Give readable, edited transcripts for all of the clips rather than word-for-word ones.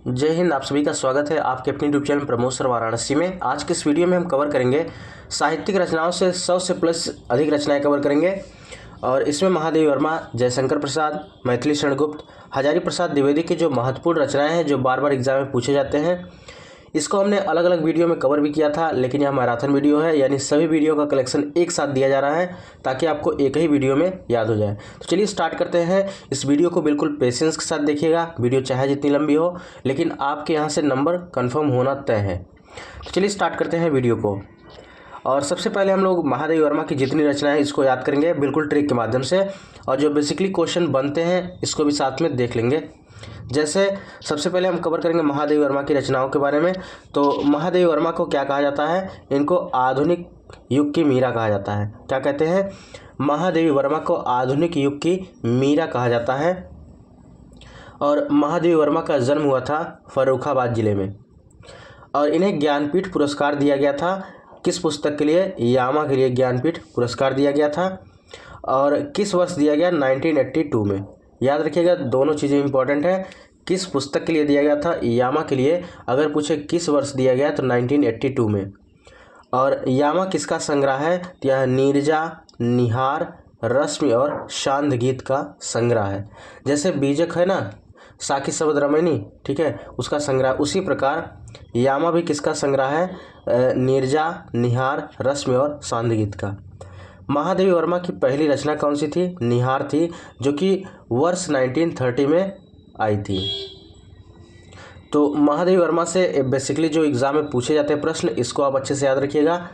जय हिंद। आप सभी का स्वागत है आपके अपनी YouTube channel Pramod sir Varanasi में। आज के इस वीडियो में हम कवर करेंगे साहित्यिक रचनाओं से 100 से प्लस अधिक रचनाएं कवर करेंगे। और इसमें महादेवी वर्मा, जयशंकर प्रसाद, मैथिली शरण गुप्त, हजारी प्रसाद द्विवेदी की जो महत्वपूर्ण रचनाएं हैं जो बार बार एग्जाम में पूछे जाते हैं, इसको हमने अलग अलग वीडियो में कवर भी किया था, लेकिन यह मैराथन वीडियो है, यानी सभी वीडियो का कलेक्शन एक साथ दिया जा रहा है ताकि आपको एक ही वीडियो में याद हो जाए। तो चलिए स्टार्ट करते हैं। इस वीडियो को बिल्कुल पेशेंस के साथ देखिएगा। वीडियो चाहे जितनी लंबी हो, लेकिन आपके यहाँ से नंबर कन्फर्म होना तय है। तो चलिए स्टार्ट करते हैं वीडियो को। और सबसे पहले हम लोग महादेवी वर्मा की जितनी रचनाएं हैं इसको याद करेंगे बिल्कुल ट्रिक के माध्यम से, और जो बेसिकली क्वेश्चन बनते हैं इसको भी साथ में देख लेंगे। जैसे सबसे पहले हम कवर करेंगे महादेवी वर्मा की रचनाओं के बारे में। तो महादेवी वर्मा को क्या कहा जाता है? इनको आधुनिक युग की मीरा कहा जाता है। क्या कहते हैं? महादेवी वर्मा को आधुनिक युग की मीरा कहा जाता है। और महादेवी वर्मा का जन्म हुआ था फर्रुखाबाद जिले में, और इन्हें ज्ञानपीठ पुरस्कार दिया गया था। किस पुस्तक के लिए? यामा के लिए ज्ञानपीठ पुरस्कार दिया गया था। और किस वर्ष दिया गया? 1982 में। याद रखिएगा, दोनों चीज़ें इंपॉर्टेंट हैं। किस पुस्तक के लिए दिया गया था? यामा के लिए। अगर पूछे किस वर्ष दिया गया तो 1982 में। और यामा किसका संग्रह है? तो यह नीरजा, निहार, रश्मि और शांत गीत का संग्रह है। जैसे बीजक है ना, साकी शब्द रमणी, ठीक है, उसका संग्रह। उसी प्रकार यामा भी किसका संग्रह है? नीरजा, निहार, रश्मि और शांत गीत का। महादेवी वर्मा की पहली रचना कौन सी थी? निहार थी, जो कि वर्ष 1930 में आई थी। तो महादेवी वर्मा से बेसिकली जो एग्ज़ाम में पूछे जाते हैं प्रश्न, इसको आप अच्छे से याद रखिएगा।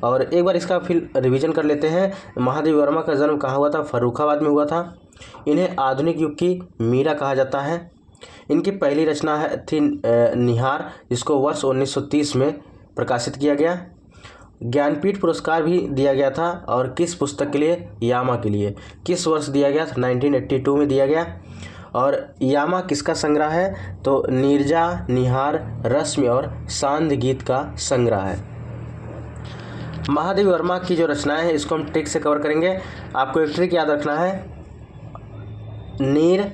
और एक बार इसका फिर रिवीजन कर लेते हैं। महादेवी वर्मा का जन्म कहाँ हुआ था? फर्रुखाबाद में हुआ था। इन्हें आधुनिक युग की मीरा कहा जाता है। इनकी पहली रचना थी निहार, जिसको वर्ष 1930 में प्रकाशित किया गया। ज्ञानपीठ पुरस्कार भी दिया गया था। और किस पुस्तक के लिए? यामा के लिए। किस वर्ष दिया गया? 1982 में दिया गया। और यामा किसका संग्रह है? तो नीरजा, निहार, रश्मि और शांत गीत का संग्रह है। महादेवी वर्मा की जो रचनाएं हैं इसको हम ट्रिक से कवर करेंगे। आपको एक ट्रिक याद रखना है। नीर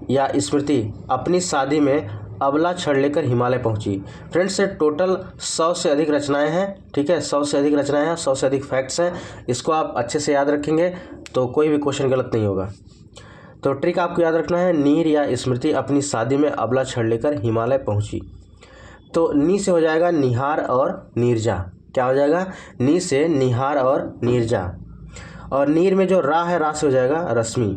या स्मृति अपनी शादी में अबला छड़ लेकर हिमालय पहुंची। फ्रेंड्स, टोटल 100 से अधिक रचनाएं हैं, ठीक है, 100 से अधिक रचनाएं हैं, 100 से अधिक फैक्ट्स हैं। इसको आप अच्छे से याद रखेंगे तो कोई भी क्वेश्चन गलत नहीं होगा। तो ट्रिक आपको याद रखना है, नीर या स्मृति अपनी शादी में अबला छड़ लेकर हिमालय पहुंची। तो नी से हो जाएगा निहार और नीरजा। क्या हो जाएगा? नी से निहार और नीरजा। और नीर में जो रा है, रा से हो जाएगा रश्मि।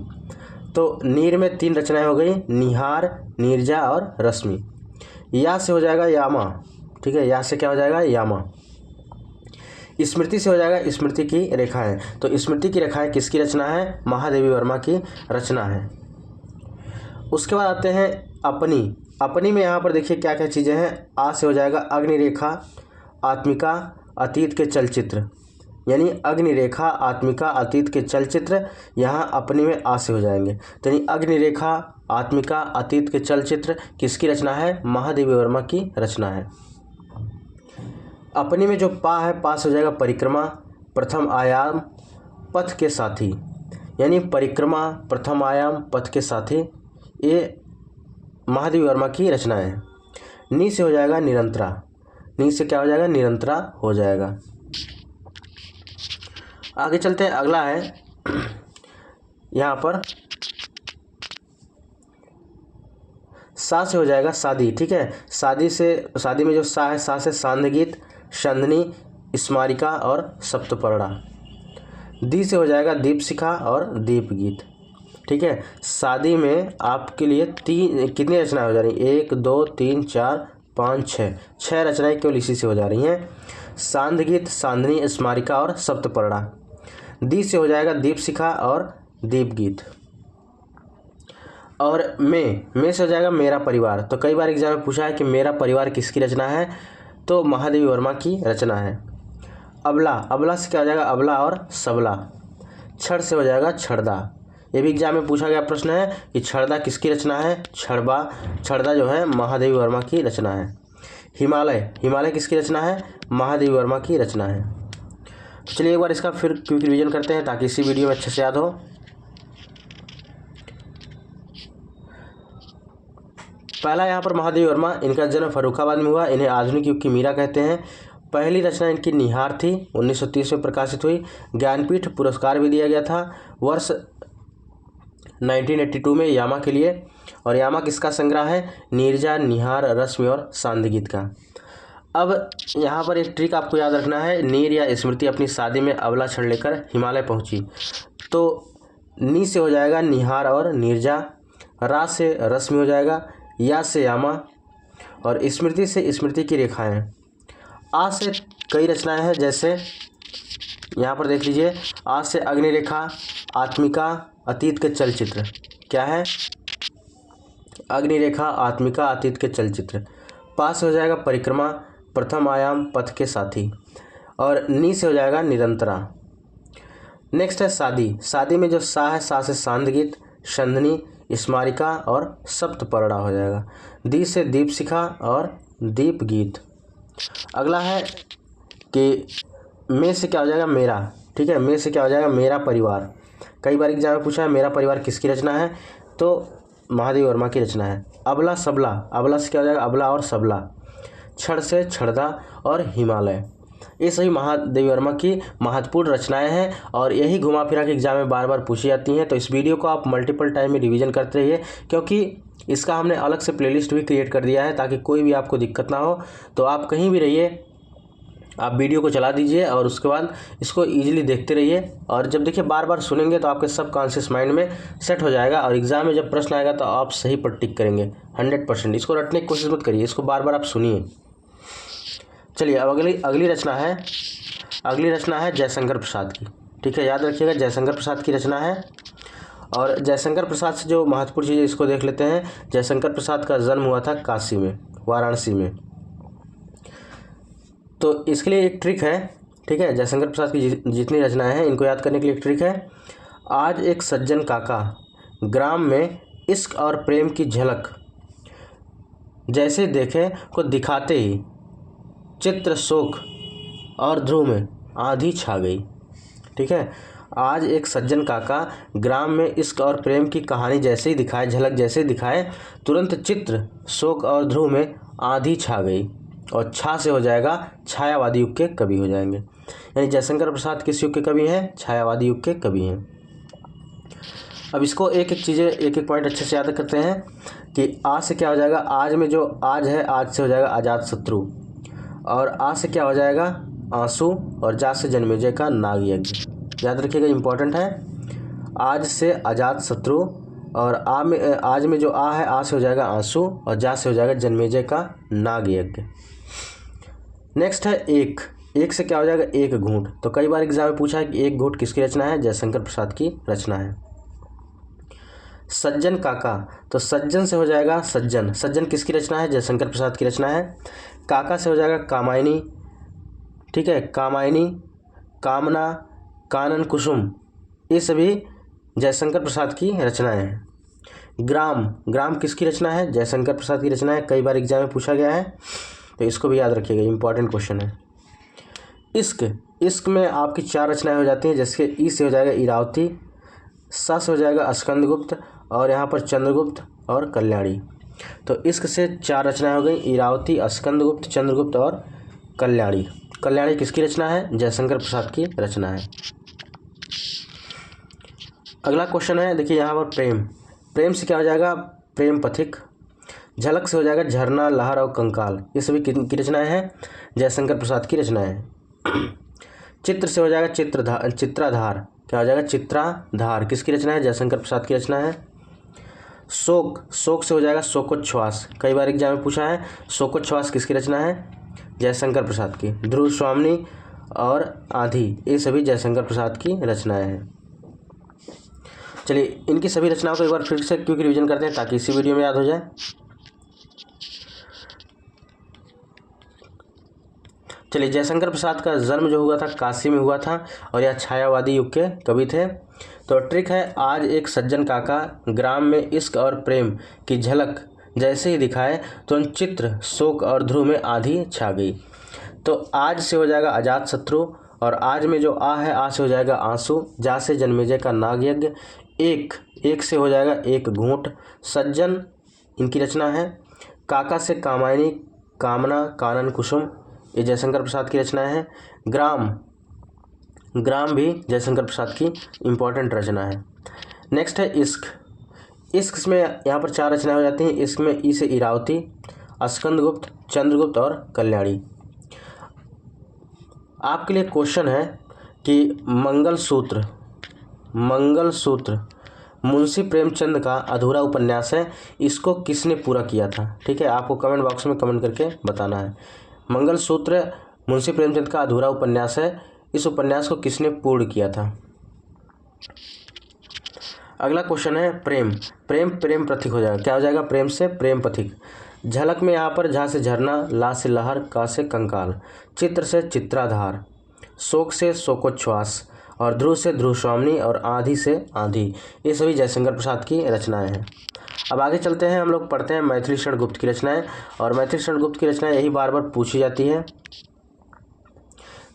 तो नीर में 3 रचनाएं हो गई, निहार, नीरजा और रश्मि। या से हो जाएगा यामा, ठीक है, या से क्या हो जाएगा? यामा। स्मृति से हो जाएगा स्मृति की रेखाएं। तो स्मृति की रेखाएं किसकी रचना है? महादेवी वर्मा की रचना है। उसके बाद आते हैं अपनी। अपनी में यहाँ पर देखिए क्या क्या चीज़ें हैं। आ से हो जाएगा अग्निरेखा, आत्मिका, अतीत के चलचित्र, यानी अग्निरेखा, आत्मिका, अतीत के चलचित्र यहाँ अपनी में आ से हो जाएंगे। तो यानी अग्निरेखा, आत्मिका, अतीत के चलचित्र किसकी रचना है? महादेवी वर्मा की रचना है। अपनी में जो पा है, पा से हो जाएगा परिक्रमा, प्रथम आयाम, पथ के साथी, यानी परिक्रमा, प्रथम आयाम, पथ के साथी, ये महादेवी वर्मा की रचना है। नी से हो जाएगा निरंतरा। नी से क्या हो जाएगा? निरंतरा हो जाएगा। आगे चलते हैं। अगला है यहाँ पर सा से हो जाएगा शादी, ठीक है। शादी से, शादी में जो सा है, सा से शांत गीत, शंदनी, स्मारिका और सप्तपर्णा। दी से हो जाएगा दीपशिखा और दीप गीत, ठीक है। शादी में आपके लिए कितनी रचनाएं हो जा रही? 1 2 3 4 5 6 रचनाएं केवल इसी से हो जा रही हैं। शांत गीत, चांदनी, स्मारिका और सप्तपर्णा। दी से हो जाएगा दीपशिखा और दीप गीत। और में से हो जाएगा मेरा परिवार। तो कई बार एग्जाम में पूछा है कि मेरा परिवार किसकी रचना है? तो महादेवी वर्मा की रचना है। अबला, अबला से क्या हो जाएगा? अबला और सबला। छड़ से हो जाएगा छड़दा। ये भी एग्जाम में पूछा गया प्रश्न है कि छड़दा किसकी रचना है? छड़दा जो है महादेवी वर्मा की रचना है। हिमालय, हिमालय किसकी रचना है? महादेवी वर्मा की रचना है। तो चलिए एक बार इसका फिर क्विक रिवीजन करते हैं ताकि इसी वीडियो में अच्छे से याद हो। पहला यहाँ पर महादेवी वर्मा, इनका जन्म फर्रुखाबाद में हुआ। इन्हें आधुनिक युग की मीरा कहते हैं। पहली रचना इनकी निहार थी, 1930 में प्रकाशित हुई। ज्ञानपीठ पुरस्कार भी दिया गया था वर्ष 1982 में यामा के लिए। और यामा किसका संग्रह है? नीरजा, निहार, रश्मि और सांदगीत का। अब यहाँ पर एक ट्रिक आपको याद रखना है। नीर या स्मृति अपनी शादी में अबला छड़ लेकर हिमालय पहुँची, तो नी से हो जाएगा निहार और नीरजा, रा से रश्मि हो जाएगा, या से यामा, और स्मृति से स्मृति की रेखाएं। आ से कई रचनाएं हैं, जैसे यहाँ पर देख लीजिए, आ से अग्निरेखा, आत्मिका, अतीत के चलचित्र। क्या है? अग्निरेखा, आत्मिका, अतीत के चलचित्र। पा से हो जाएगा परिक्रमा, प्रथम आयाम, पथ के साथी, और नी से हो जाएगा निरंतरा। नेक्स्ट है शादी। शादी में जो सा है, सा से सांदगीत, संधनी, स्मारिका और सप्तपर्णा हो जाएगा। दी से दीपशिखा और दीप गीत। अगला है कि में से क्या हो जाएगा? मेरा। ठीक है, में से क्या हो जाएगा? मेरा परिवार। कई बार एग्जाम में पूछा है मेरा परिवार किसकी रचना है, तो महादेवी वर्मा की रचना है। अबला सबला, अबला से क्या हो जाएगा? अबला और सबला। छड़ से छड़दा और हिमालय। ये सभी महादेवी वर्मा की महत्वपूर्ण रचनाएं हैं और यही घुमा फिरा के एग्जाम में बार बार पूछी जाती हैं। तो इस वीडियो को आप मल्टीपल टाइम में रिवीजन करते रहिए, क्योंकि इसका हमने अलग से प्लेलिस्ट भी क्रिएट कर दिया है ताकि कोई भी आपको दिक्कत ना हो। तो आप कहीं भी रहिए, आप वीडियो को चला दीजिए और उसके बाद इसको ईजिली देखते रहिए। और जब देखिए बार बार सुनेंगे तो आपके सब कॉन्शियस माइंड में सेट हो जाएगा और एग्जाम में जब प्रश्न आएगा तो आप सही पर टिक करेंगे 100%। इसको रटने की कोशिश मत करिए, इसको बार बार आप सुनिए। चलिए अब अगली रचना है जयशंकर प्रसाद की। ठीक है, याद रखिएगा जयशंकर प्रसाद की रचना है। और जयशंकर प्रसाद से जो महत्वपूर्ण चीज़ है इसको देख लेते हैं। जयशंकर प्रसाद का जन्म हुआ था काशी में, वाराणसी में। तो इसके लिए एक ट्रिक है। ठीक है, जयशंकर प्रसाद की जितनी रचनाएं हैं इनको याद करने के लिए एक ट्रिक है। आज एक सज्जन काका ग्राम में इश्क और प्रेम की झलक जैसे देखे को दिखाते ही चित्र शोक और ध्रुव में आंधी छा गई। ठीक है, आज एक सज्जन काका ग्राम में इश्क और प्रेम की कहानी जैसे ही दिखाए, झलक जैसे दिखाए, तुरंत चित्र शोक और ध्रुव में आंधी छा गई। और छा से हो जाएगा छायावादी युग के कवि हो जाएंगे। यानी जयशंकर प्रसाद किस युग के कवि हैं? छायावादी युग के कवि हैं। अब इसको एक एक पॉइंट अच्छे से याद करते हैं कि आज से क्या हो जाएगा? आज में जो आज है, आज से हो जाएगा अजात शत्रु। और आ से क्या हो जाएगा? आंसू। और जा से जन्मेजय का नाग यज्ञ। याद रखिएगा, इंपॉर्टेंट है। आज से अजात शत्रु और आज में जो आ है, आ से हो जाएगा आंसू और जा से हो जाएगा जन्मेजय का नाग यज्ञ। नेक्स्ट है एक से क्या हो जाएगा? एक घूंट। तो कई बार एग्जाम में पूछा है कि एक घूंट किसकी रचना है? जयशंकर प्रसाद की रचना है। सज्जन काका, तो सज्जन से हो जाएगा सज्जन। सज्जन किसकी रचना है? जयशंकर प्रसाद की रचना है। काका से हो जाएगा कामायनी। ठीक है, कामायनी, कामना, कानन कुसुम, ये सभी जयशंकर प्रसाद की रचनाएं हैं। ग्राम किसकी रचना है? जयशंकर प्रसाद की रचना है। कई बार एग्जाम में पूछा गया है, तो इसको भी याद रखिएगा, इंपॉर्टेंट क्वेश्चन है। इश्क में आपकी 4 रचनाएं हो जाती हैं, जैसे ई से हो जाएगा इरावती, सा से हो जाएगा स्कंदगुप्त, और यहाँ पर चंद्रगुप्त और कल्याणी। तो इश्क से 4 रचनाएं हो गई, इरावती, स्कंदगुप्त, चंद्रगुप्त और कल्याणी। कल्याणी किसकी रचना है? जयशंकर प्रसाद की रचना है। अगला क्वेश्चन है, देखिए यहाँ पर प्रेम से क्या हो जाएगा? प्रेम पथिक। झलक से हो जाएगा झरना, लहर और कंकाल। ये सभी की रचनाएं हैं? जयशंकर प्रसाद की रचनाएं हैं। चित्र से हो जाएगा चित्राधार। क्या हो जाएगा? चित्राधार। किसकी रचना है? जयशंकर प्रसाद की रचना है। शोक से हो जाएगा शोकोच्छ्वास। कई बार एग्जाम में पूछा है, शोकोच्छ्वास किसकी रचना है? जयशंकर प्रसाद की। ध्रुव स्वामिनी और आधी, ये सभी जयशंकर प्रसाद की रचनाएं हैं। चलिए इनकी सभी रचनाओं को एक बार फिर से क्विक रिवीजन करते हैं ताकि इसी वीडियो में याद हो जाए। चलिए, जयशंकर प्रसाद का जन्म जो हुआ था काशी में हुआ था और यह छायावादी युग के कवि थे। तो ट्रिक है, आज एक सज्जन काका ग्राम में इश्क और प्रेम की झलक जैसे ही दिखाए तो चित्र शोक और ध्रुव में आधी छा गई। तो आज से हो जाएगा अजात शत्रु, और आज में जो आ है, आ से हो जाएगा आंसू, जा से जन्मेजय का नाग यज्ञ। एक से हो जाएगा एक घूंट। सज्जन इनकी रचना है। काका से कामायनी, कामना, कानन, कुसुम, ये जयशंकर प्रसाद की रचनाएं हैं। ग्राम, ग्राम भी जयशंकर प्रसाद की इम्पोर्टेंट रचना है। नेक्स्ट है इश्क। इश्क में यहाँ पर 4 रचनाएं हो जाती हैं। इश्क में ई से इरावती, स्कंदगुप्त, चंद्रगुप्त और कल्याणी। आपके लिए क्वेश्चन है कि मंगलसूत्र, मंगलसूत्र मुंशी प्रेमचंद का अधूरा उपन्यास है, इसको किसने पूरा किया था? ठीक है, आपको कमेंट बॉक्स में कमेंट करके बताना है। मंगलसूत्र मुंशी प्रेमचंद का अधूरा उपन्यास है, इस उपन्यास को किसने पूर्ण किया था? अगला क्वेश्चन है प्रेम। प्रेम, प्रेम प्रतीक हो जाएगा, क्या हो जाएगा? प्रेम से प्रेम प्रतीक। झलक में यहाँ पर झा से झरना, ला से लहर, का से कंकाल, चित्र से चित्राधार, शोक से शोकोच्छ्वास और ध्रुव से ध्रुव स्वामिनी और आंधी से आंधी। ये सभी जयशंकर प्रसाद की रचनाएं हैं। अब आगे चलते हैं, हम लोग पढ़ते हैं मैथिली शरण गुप्त की रचनाएं। और मैथिली शरण गुप्त की रचनाएं यही बार बार पूछी जाती है।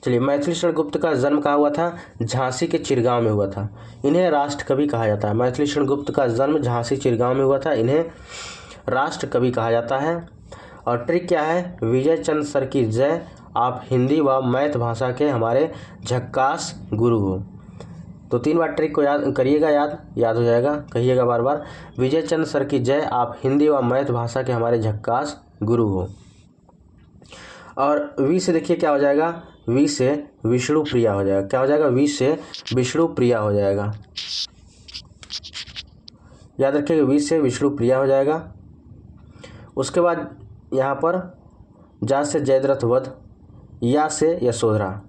चलिए, मैथिली शरण गुप्त का जन्म कहाँ हुआ था? झांसी के चिरगांव में हुआ था। इन्हें राष्ट्र कवि कहा जाता है। मैथिली शरण गुप्त का जन्म झांसी चिरगांव में हुआ था, इन्हें राष्ट्र कवि कहा जाता है। और ट्रिक क्या है? विजय चंद्र सर की जय, आप हिंदी व मैथ भाषा के हमारे झक्कास गुरु हो। तो 3 बार ट्रिक को याद करिएगा, याद हो जाएगा, कहिएगा बार बार। विजय चंद्र सर की जय, आप हिंदी व मैथ भाषा के हमारे झक्कास गुरु हो। और वी से देखिए क्या हो जाएगा? वी से विष्णु प्रिया हो जाएगा। क्या हो जाएगा? वी से विष्णु प्रिया हो जाएगा। याद रखिएगा, वी से विष्णु प्रिया हो जाएगा। उसके बाद यहाँ पर जा से जयद्रथ वध, या से यशोधरा,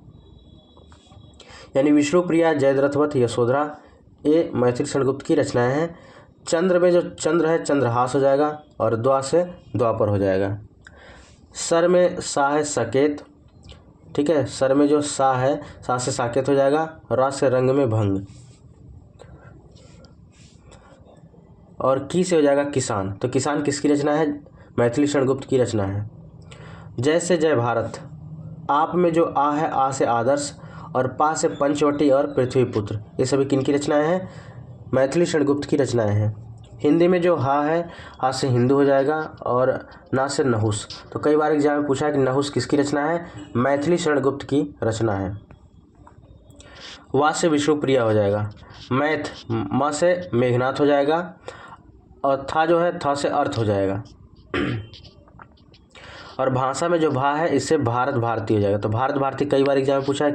यानी विष्णु प्रिया, जयद्रथ वध, यशोधरा, ये मैथिली शरण गुप्त की रचनाएं हैं। चंद्र में जो चंद्र है चंद्रहास हो जाएगा और द्वा से द्वापर हो जाएगा। सर में सा है सकेत, ठीक है, सर में जो सा है सा से साकेत हो जाएगा। रा से रंग में भंग और की से हो जाएगा किसान। तो किसान किसकी रचना है? मैथिली शरण गुप्त की रचना है। जय से जय भारत, आप में जो आ है आ से आदर्श और पा से पंचवटी और पृथ्वीपुत्र, ये सभी किनकी रचनाएं हैं? मैथिली शरण गुप्त की रचनाएं हैं। हिंदी में जो हा है हा से हिंदू हो जाएगा और ना से नहुस। तो कई बार एग्जाम में पूछा है कि नहुस किसकी रचना है? मैथिली शरण गुप्त की रचना है। वा से विष्णुप्रिया हो जाएगा। मैथ, म से मेघनाथ हो जाएगा और था जो है था से अर्थ हो जाएगा। और भाषा में जो भा है इससे भारत भारती हो जाएगा। तो भारत भारती कई बार एग्जाम में पूछा है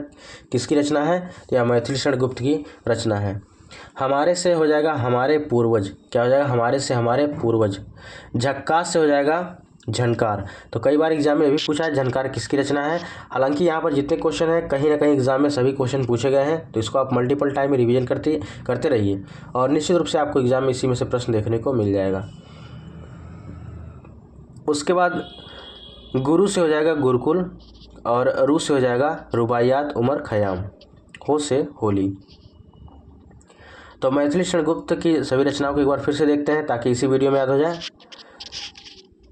किसकी रचना है? तो यह मैथिली शरण गुप्त की रचना है। हमारे से हो जाएगा हमारे पूर्वज, क्या हो जाएगा? हमारे से हमारे पूर्वज। झक्कास से हो जाएगा झनकार। तो कई बार एग्जाम में भी पूछा है झनकार किसकी रचना है। हालांकि यहाँ पर जितने क्वेश्चन हैं कहीं ना कहीं एग्जाम में सभी क्वेश्चन पूछे गए हैं, तो इसको आप मल्टीपल टाइम में रिवीजन करते रहिए और निश्चित रूप से आपको एग्जाम में इसी में से प्रश्न देखने को मिल जाएगा। उसके बाद गुरु से हो जाएगा गुरुकुल और रू से हो जाएगा रुबाइयात उमर खयाम, हो से होली। तो मैथिली शरण गुप्त की सभी रचनाओं को एक बार फिर से देखते हैं ताकि इसी वीडियो में याद हो जाए।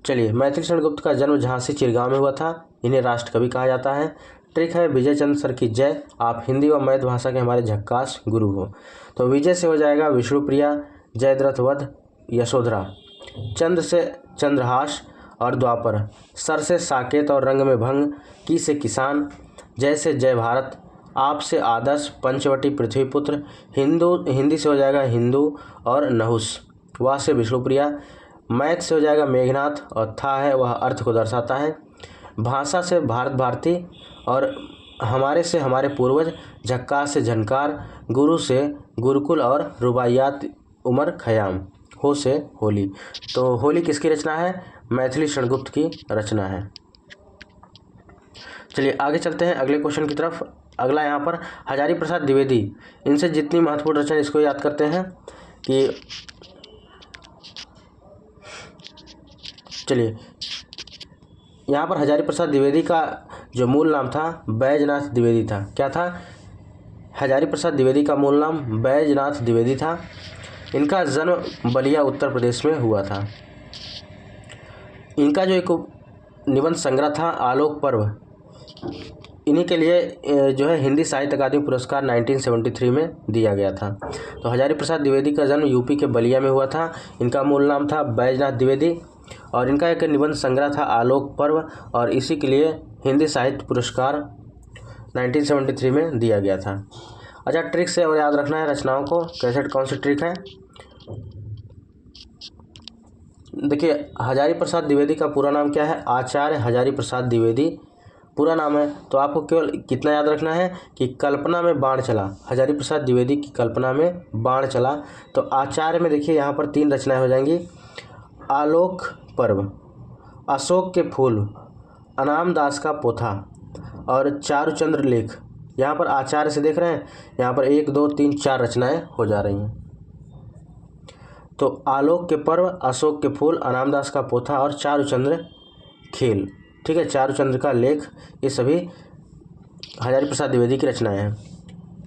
चलिए, मैथिली शरण गुप्त का जन्म झांसी चिरगांव में हुआ था, इन्हें राष्ट्र कवि कहा जाता है। ट्रिक है विजय चंद्र सर की जय, आप हिंदी व मैथ भाषा के हमारे झक्कास गुरु हो। तो विजय से हो जाएगा विष्णुप्रिया, जयद्रथ वध, यशोधरा। चंद्र से चंद्रहास और द्वापर, सर से साकेत और रंग में भंग, की से किसान, जय से जय भारत, आप से आदर्श, पंचवटी, पृथ्वीपुत्र। हिंदी से हो जाएगा हिंदू और नहुस। वा से विष्णुप्रिया। मैथ से हो जाएगा मेघनाथ और था है वह अर्थ को दर्शाता है। भाषा से भारत भारती और हमारे से हमारे पूर्वज। झक्कास से झनकार, गुरु से गुरुकुल और रुबाइयात उमर खयाम, हो से होली। तो होली किसकी रचना है? मैथिली शरण गुप्त की रचना है। चलिए आगे चलते हैं अगले क्वेश्चन की तरफ। अगला यहाँ पर हजारी प्रसाद द्विवेदी, इनसे जितनी महत्वपूर्ण रचना इसको याद करते हैं कि चलिए यहाँ पर हजारी प्रसाद द्विवेदी का जो मूल नाम था बैजनाथ द्विवेदी था। क्या था? हजारी प्रसाद द्विवेदी का मूल नाम बैजनाथ द्विवेदी था। इनका जन्म बलिया उत्तर प्रदेश में हुआ था। इनका जो एक निबंध संग्रह था आलोक पर्व, इन्हीं के लिए जो है हिंदी साहित्य अकादमी पुरस्कार 1973 में दिया गया था। तो हजारी प्रसाद द्विवेदी का जन्म यूपी के बलिया में हुआ था। इनका मूल नाम था बैजनाथ द्विवेदी। और इनका एक निबंध संग्रह था आलोक पर्व, और इसी के लिए हिंदी साहित्य पुरस्कार 1973 में दिया गया था। अच्छा, ट्रिक से और याद रखना है रचनाओं को। कैसे, कौन सी ट्रिक है? देखिए, हजारी प्रसाद द्विवेदी का पूरा नाम क्या है? आचार्य हजारी प्रसाद द्विवेदी पूरा नाम है। तो आपको केवल कितना याद रखना है कि कल्पना में बाण चला, हजारी प्रसाद द्विवेदी की कल्पना में बाण चला। तो आचार्य में देखिए यहाँ पर 3 रचनाएं हो जाएंगी। आलोक पर्व, अशोक के फूल, अनाम दास का पोथा और चारुचंद्र लेख। यहाँ पर आचार्य से देख रहे हैं, यहाँ पर 1 2 3 4 रचनाएं हो जा रही हैं। तो आलोक के पर्व, अशोक के फूल, अनामदास का पोथा और चारुचंद्र खेल, ठीक है, चारुचंद्र का लेख, ये सभी हजारी प्रसाद द्विवेदी की रचनाएं हैं।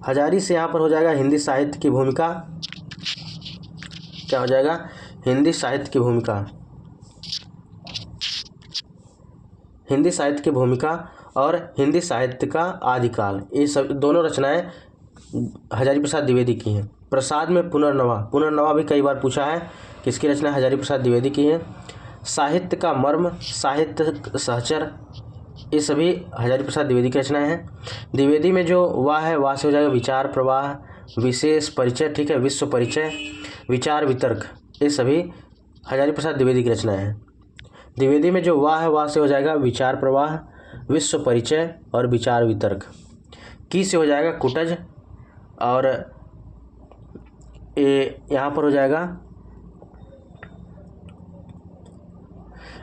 हजारी से यहाँ पर हो जाएगा हिंदी साहित्य की भूमिका। क्या हो जाएगा? हिंदी साहित्य की भूमिका, हिंदी साहित्य की भूमिका और हिंदी साहित्य का आदिकाल, ये सब दोनों रचनाएं हजारी प्रसाद द्विवेदी की हैं। प्रसाद में पुनर्नवा, पुनर्नवा भी कई बार पूछा है, किसकी रचना? हजारी प्रसाद द्विवेदी की है। साहित्य का मर्म, साहित्य सहचर, ये सभी हजारी प्रसाद द्विवेदी की रचनाएं हैं। द्विवेदी में जो वाह है, वाह से हो जाएगा विचार प्रवाह, विशेष परिचय, ठीक है, विश्व परिचय, विचार वितर्क, ये सभी हजारी प्रसाद द्विवेदी की रचनाएं हैं। द्विवेदी में जो वाह है, वाह से हो जाएगा विचार प्रवाह, विश्व परिचय और विचार वितर्क। की से हो जाएगा कुटज, और ये यहाँ पर हो जाएगा,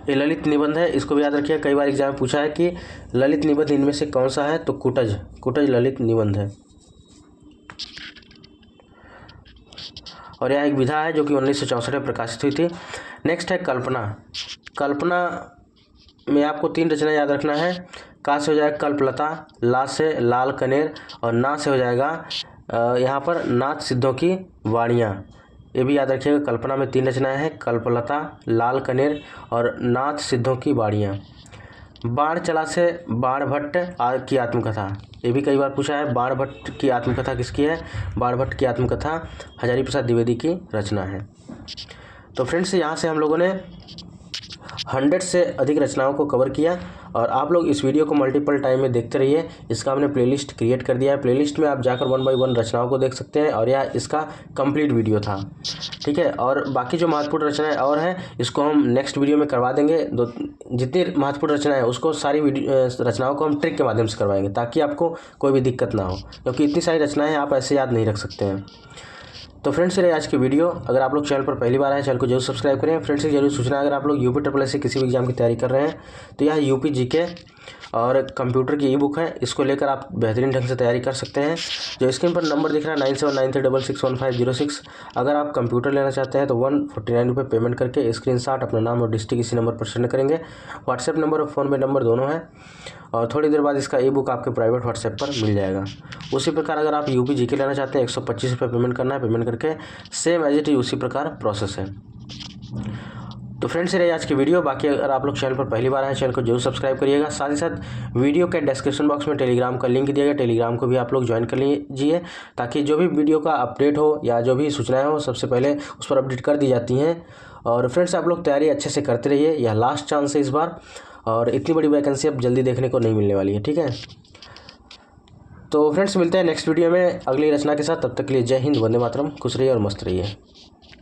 ये ललित निबंध है, इसको भी याद रखिए, कई बार एग्जाम में पूछा है कि ललित निबंध इनमें से कौन सा है? तो कुटज, कुटज ललित निबंध है। और यह एक विधा है जो कि 1964 में प्रकाशित हुई थी। नेक्स्ट है कल्पना। कल्पना में आपको 3 रचना याद रखना है। का से हो जाएगा कल्पलता, ला से लाल कनेर और ना से हो जाएगा यहाँ पर नाथ सिद्धों की वाणियाँ, ये भी याद रखिएगा। कल्पना में 3 रचनाएं हैं, कल्पलता, लाल कनेर और नाथ सिद्धों की वाणियाँ। बाण चला से बाण भट्ट की आत्मकथा, ये भी कई बार पूछा है। बाण भट्ट की आत्मकथा किसकी है? बाण भट्ट की आत्मकथा हजारी प्रसाद द्विवेदी की रचना है। तो फ्रेंड्स, यहाँ से हम लोगों ने 100 से अधिक रचनाओं को कवर किया, और आप लोग इस वीडियो को मल्टीपल टाइम में देखते रहिए। इसका हमने प्लेलिस्ट क्रिएट कर दिया है, प्लेलिस्ट में आप जाकर 1 बाय 1 रचनाओं को देख सकते हैं, और यह इसका कंप्लीट वीडियो था, ठीक है। और बाकी जो महत्वपूर्ण रचनाएं और हैं, इसको हम नेक्स्ट वीडियो में करवा देंगे। जितनी महत्वपूर्ण रचनाएं हैं उसको सारी रचनाओं को हम ट्रिक के माध्यम से करवाएंगे, ताकि आपको कोई भी दिक्कत ना हो, क्योंकि इतनी सारी रचनाएँ आप ऐसे याद नहीं रख सकते हैं। तो फ्रेंड्स, ये आज की वीडियो। अगर आप लोग चैनल पर पहली बार आए, चैनल को जरूर सब्सक्राइब करें। फ्रेंड्स, से जरूर सूचना, अगर आप लोग यूपी ट्रिपल एस से किसी भी एग्जाम की तैयारी कर रहे हैं, तो यह यूपी जीके और कंप्यूटर की ई बुक है, इसको लेकर आप बेहतरीन ढंग से तैयारी कर सकते हैं। जो स्क्रीन पर नंबर दिख रहा है 9793661506, अगर आप कंप्यूटर लेना चाहते हैं तो 149 रुपये पेमेंट करके स्क्रीनशॉट अपना नाम और डिस्ट्रिक्ट इसी नंबर पर सेंड करेंगे। व्हाट्सएप नंबर और फ़ोन पे नंबर दोनों हैं, और थोड़ी देर बाद इसका ई बुक आपके प्राइवेट व्हाट्सएप पर मिल जाएगा। उसी प्रकार अगर आप यूपी जीके लेना चाहते हैं 125 रुपये पेमेंट करना है, पेमेंट करके सेम एज इट इज उसी प्रकार प्रोसेस है। तो फ्रेंड्स, ये रही आज की वीडियो। बाकी अगर आप लोग चैनल पर पहली बार आए, चैनल को जरूर सब्सक्राइब करिएगा। साथ ही साथ वीडियो के डिस्क्रिप्शन बॉक्स में टेलीग्राम का लिंक दिया गया, टेलीग्राम को भी आप लोग ज्वाइन कर लीजिए, ताकि जो भी वीडियो का अपडेट हो या जो भी सूचनाएं हो सबसे पहले उस पर अपडेट कर दी जाती हैं। और फ्रेंड्स, आप लोग तैयारी अच्छे से करते रहिए, यह लास्ट चांस है इस बार, और इतनी बड़ी वैकेंसी अब जल्दी देखने को नहीं मिलने वाली है, ठीक है। तो फ्रेंड्स, मिलते हैं नेक्स्ट वीडियो में अगली रचना के साथ। तब तक के लिए जय हिंद, वंदे मातरम, खुश रहिए और मस्त रहिए।